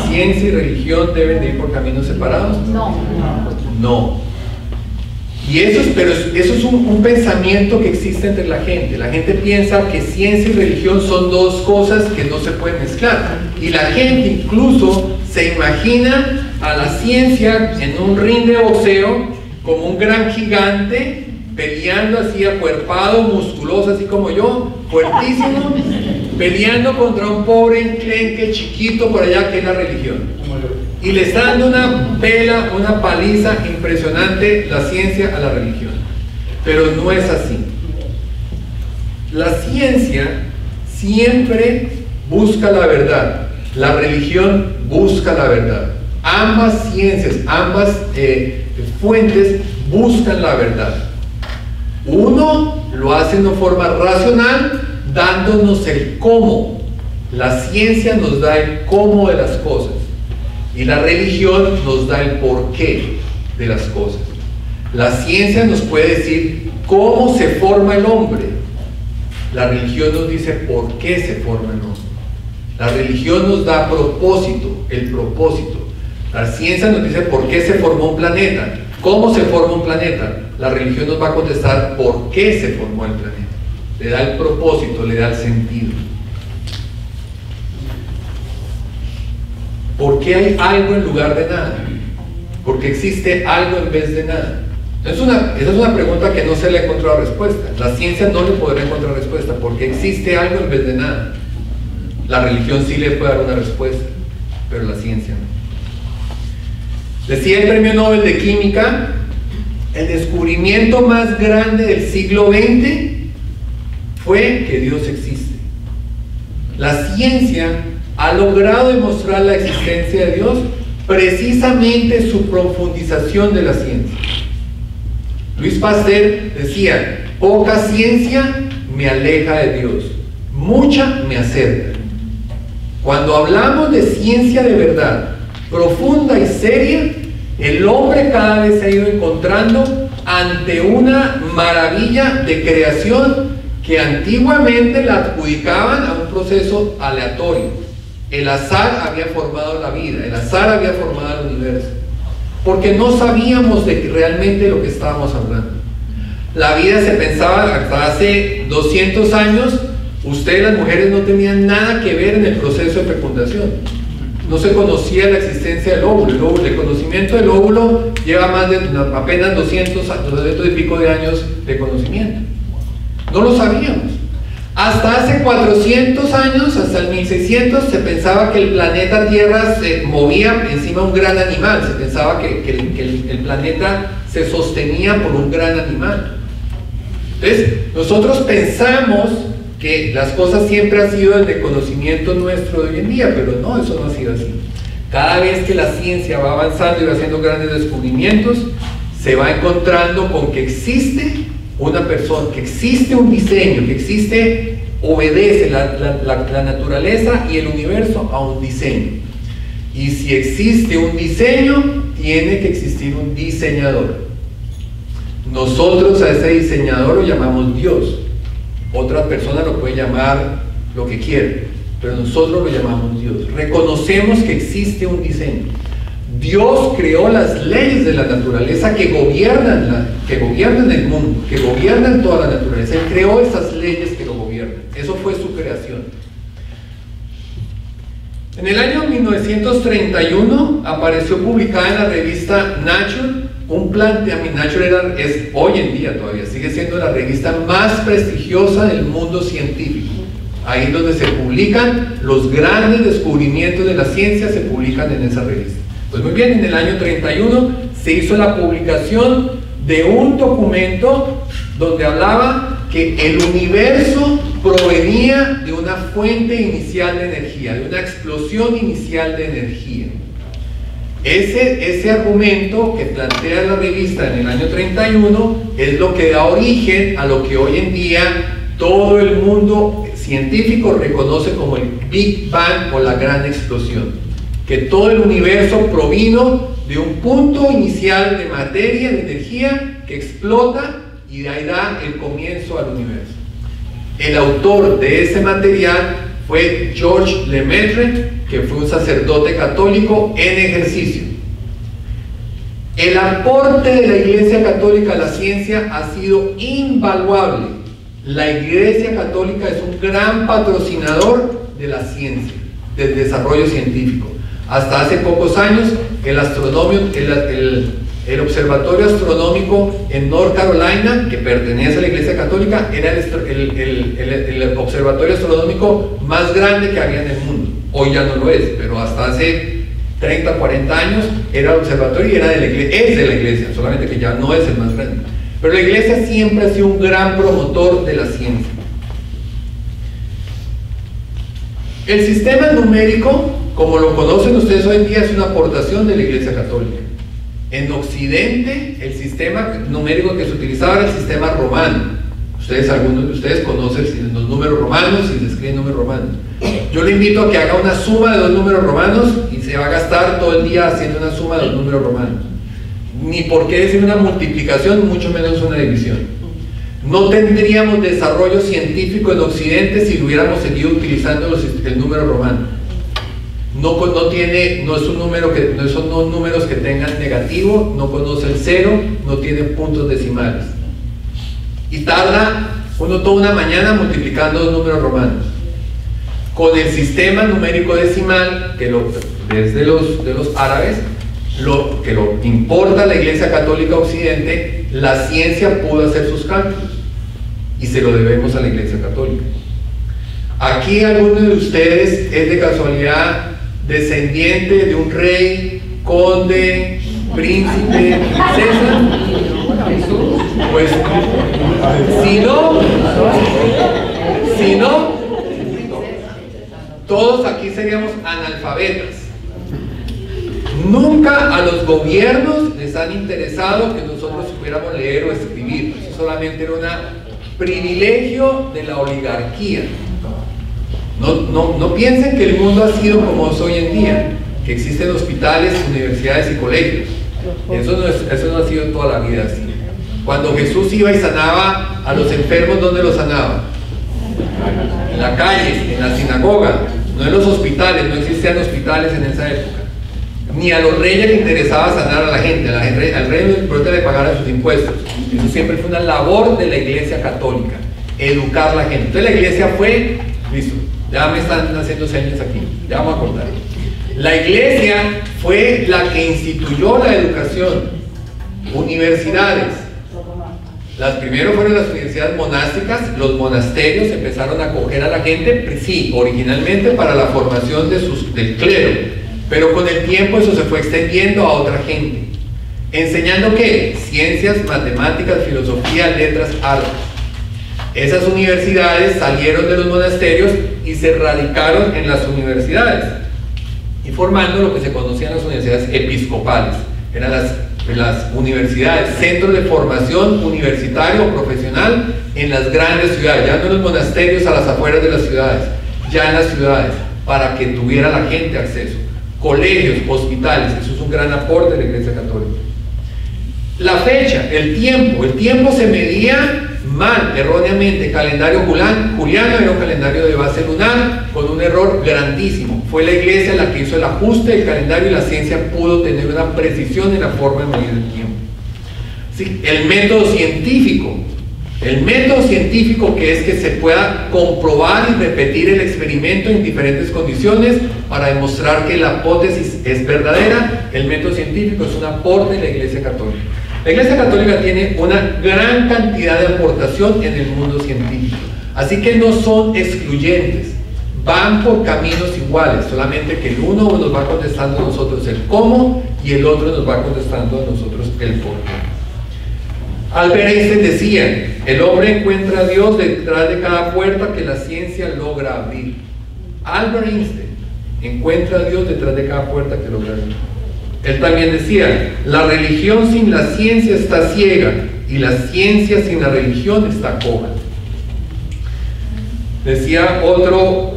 ¿ciencia y religión deben de ir por caminos separados? No. Y eso es un pensamiento que existe entre la gente. La gente piensa que ciencia y religión son dos cosas que no se pueden mezclar. Y la gente incluso se imagina a la ciencia en un ring de boxeo como un gran gigante peleando así acuerpado, musculoso, así como yo, fuertísimo, peleando contra un pobre enclenque chiquito por allá que es la religión. Y le está dando una paliza impresionante la ciencia a la religión. Pero no es así. La ciencia siempre busca la verdad. La religión busca la verdad. Ambas ciencias, ambas fuentes buscan la verdad. Uno lo hace de una forma racional, dándonos el cómo. La ciencia nos da el cómo de las cosas. Y la religión nos da el porqué de las cosas. La ciencia nos puede decir cómo se forma el hombre. La religión nos dice por qué se forma el hombre. La religión nos da propósito, el propósito. La ciencia nos dice por qué se formó un planeta, cómo se forma un planeta. La religión nos va a contestar por qué se formó el planeta. Le da el propósito, le da el sentido. ¿Por qué hay algo en lugar de nada? Porque existe algo en vez de nada. Esa es una pregunta que no se le ha encontrado respuesta. La ciencia no le podrá encontrar respuesta porque existe algo en vez de nada. La religión sí le puede dar una respuesta, pero la ciencia no. Decía el premio Nobel de Química, el descubrimiento más grande del siglo XX fue que Dios existe. La ciencia ha logrado demostrar la existencia de Dios precisamente su profundización de la ciencia. Luis Pasteur decía, poca ciencia me aleja de Dios, mucha me acerca. Cuando hablamos de ciencia de verdad, profunda y seria, el hombre cada vez se ha ido encontrando ante una maravilla de creación que antiguamente la adjudicaban a un proceso aleatorio. El azar había formado la vida, el azar había formado el universo, porque no sabíamos de realmente lo que estábamos hablando. La vida se pensaba, hasta hace 200 años, ustedes las mujeres no tenían nada que ver en el proceso de fecundación. No se conocía la existencia del óvulo. El conocimiento del óvulo lleva apenas 200 y pico de años de conocimiento. No lo sabíamos. Hasta hace 400 años, hasta el 1600, se pensaba que el planeta Tierra se movía encima de un gran animal. Se pensaba que el planeta se sostenía por un gran animal. Entonces, nosotros pensamos que las cosas siempre han sido desde el conocimiento nuestro de hoy en día, pero no, eso no ha sido así. Cada vez que la ciencia va avanzando y va haciendo grandes descubrimientos, se va encontrando con que existe una persona, que existe un diseño, que existe, obedece la naturaleza y el universo a un diseño. Y si existe un diseño, tiene que existir un diseñador. Nosotros a ese diseñador lo llamamos Dios. Otra persona lo puede llamar lo que quiera, pero nosotros lo llamamos Dios. Reconocemos que existe un diseño. Dios creó las leyes de la naturaleza que gobiernan el mundo, que gobiernan toda la naturaleza. Él creó esas leyes que lo gobiernan. Eso fue su creación. En el año 1931 apareció publicada en la revista Nature un planteamiento. Nature es hoy en día todavía, sigue siendo la revista más prestigiosa del mundo científico. Ahí donde se publican los grandes descubrimientos de la ciencia, se publican en esa revista. Pues muy bien, en el año 31 se hizo la publicación de un documento donde hablaba que el universo provenía de una fuente inicial de energía, de una explosión inicial de energía. Ese argumento que plantea la revista en el año 31 es lo que da origen a lo que hoy en día todo el mundo científico reconoce como el Big Bang o la gran explosión. Que todo el universo provino de un punto inicial de materia, de energía, que explota y de ahí da el comienzo al universo. El autor de ese material fue Georges Lemaitre, que fue un sacerdote católico en ejercicio. El aporte de la Iglesia Católica a la ciencia ha sido invaluable. La Iglesia Católica es un gran patrocinador de la ciencia, del desarrollo científico. Hasta hace pocos años, el Observatorio Astronómico en North Carolina, que pertenece a la Iglesia Católica, era el observatorio astronómico más grande que había en el mundo. Hoy ya no lo es, pero hasta hace 30, 40 años era el observatorio y era de la iglesia, es de la Iglesia, solamente que ya no es el más grande. Pero la Iglesia siempre ha sido un gran promotor de la ciencia. El sistema numérico, como lo conocen ustedes hoy en día, es una aportación de la Iglesia Católica. En Occidente, el sistema numérico que se utilizaba era el sistema romano. Algunos de ustedes conocen los números romanos y se escriben números romanos. Yo le invito a que haga una suma de dos números romanos y se va a gastar todo el día haciendo una suma de dos números romanos. Ni por qué decir una multiplicación, mucho menos una división. No tendríamos desarrollo científico en Occidente si hubiéramos seguido utilizando el número romano. No es un número que, no son números que tengan negativo, no conoce el cero, no tiene puntos decimales. Y tarda uno toda una mañana multiplicando dos números romanos. Con el sistema numérico decimal, que es de los árabes, que lo importa la Iglesia Católica Occidente, la ciencia pudo hacer sus cálculos. Y se lo debemos a la Iglesia Católica. Aquí alguno de ustedes es de casualidad descendiente de un rey, conde, príncipe, princesa. Pues, si no, todos aquí seríamos analfabetas. Nunca a los gobiernos les han interesado que nosotros supiéramos leer o escribir. Eso solamente era un privilegio de la oligarquía. No piensen que el mundo ha sido como es hoy en día, que existen hospitales, universidades y colegios. Eso no ha sido toda la vida así. Cuando Jesús iba y sanaba a los enfermos, ¿dónde los sanaba? En la calle, en la sinagoga, no en los hospitales. No existían hospitales en esa época. Ni a los reyes le interesaba sanar a la gente. Al rey no le importa le pagara sus impuestos. Eso siempre fue una labor de la Iglesia Católica, educar a la gente. Entonces la Iglesia fue, listo, ya me están haciendo señas aquí, ya vamos a cortar. La Iglesia fue la que instituyó la educación. Universidades. Las primeras fueron las universidades monásticas. Los monasterios empezaron a acoger a la gente, sí, originalmente para la formación del clero, pero con el tiempo eso se fue extendiendo a otra gente. ¿Enseñando qué? Ciencias, matemáticas, filosofía, letras, artes. Esas universidades salieron de los monasterios y se radicaron en las universidades, y formando lo que se conocían las universidades episcopales. Eran las universidades, centros de formación universitario o profesional en las grandes ciudades, ya no en los monasterios a las afueras de las ciudades, ya en las ciudades, para que tuviera la gente acceso. Colegios, hospitales, eso es un gran aporte de la Iglesia Católica. La fecha, el tiempo se medía mal, erróneamente. Calendario juliano era un calendario de base lunar con un error grandísimo. Fue la Iglesia la que hizo el ajuste del calendario y la ciencia pudo tener una precisión en la forma de medir el tiempo. Sí, el método científico que es que se pueda comprobar y repetir el experimento en diferentes condiciones para demostrar que la hipótesis es verdadera. El método científico es un aporte de la Iglesia Católica. La Iglesia Católica tiene una gran cantidad de aportación en el mundo científico, así que no son excluyentes, van por caminos iguales, solamente que el uno nos va contestando a nosotros el cómo y el otro nos va contestando a nosotros el por qué. Albert Einstein decía, el hombre encuentra a Dios detrás de cada puerta que la ciencia logra abrir. Albert Einstein encuentra a Dios detrás de cada puerta que logra abrir. Él también decía, la religión sin la ciencia está ciega y la ciencia sin la religión está coja. Decía otro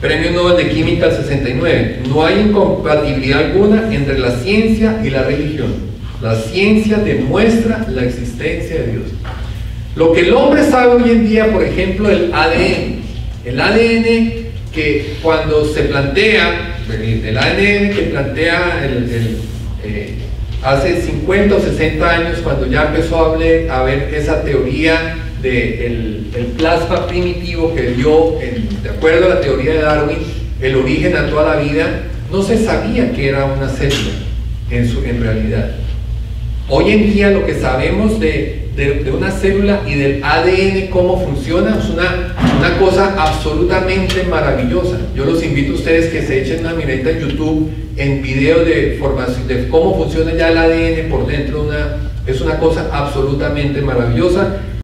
premio Nobel de Química del 69, no hay incompatibilidad alguna entre la ciencia y la religión. La ciencia demuestra la existencia de Dios. Lo que el hombre sabe hoy en día, por ejemplo, el ADN. El ADN que cuando se plantea el ADN que plantea hace 50 o 60 años, cuando ya empezó a ver esa teoría del plasma primitivo que dio, de acuerdo a la teoría de Darwin, el origen a toda la vida, no se sabía que era una célula en realidad. Hoy en día lo que sabemos de una célula y del ADN, cómo funciona, es una cosa absolutamente maravillosa. Yo los invito a ustedes que se echen una miradita en YouTube en videos de formación de cómo funciona ya el ADN por dentro. Es una cosa absolutamente maravillosa.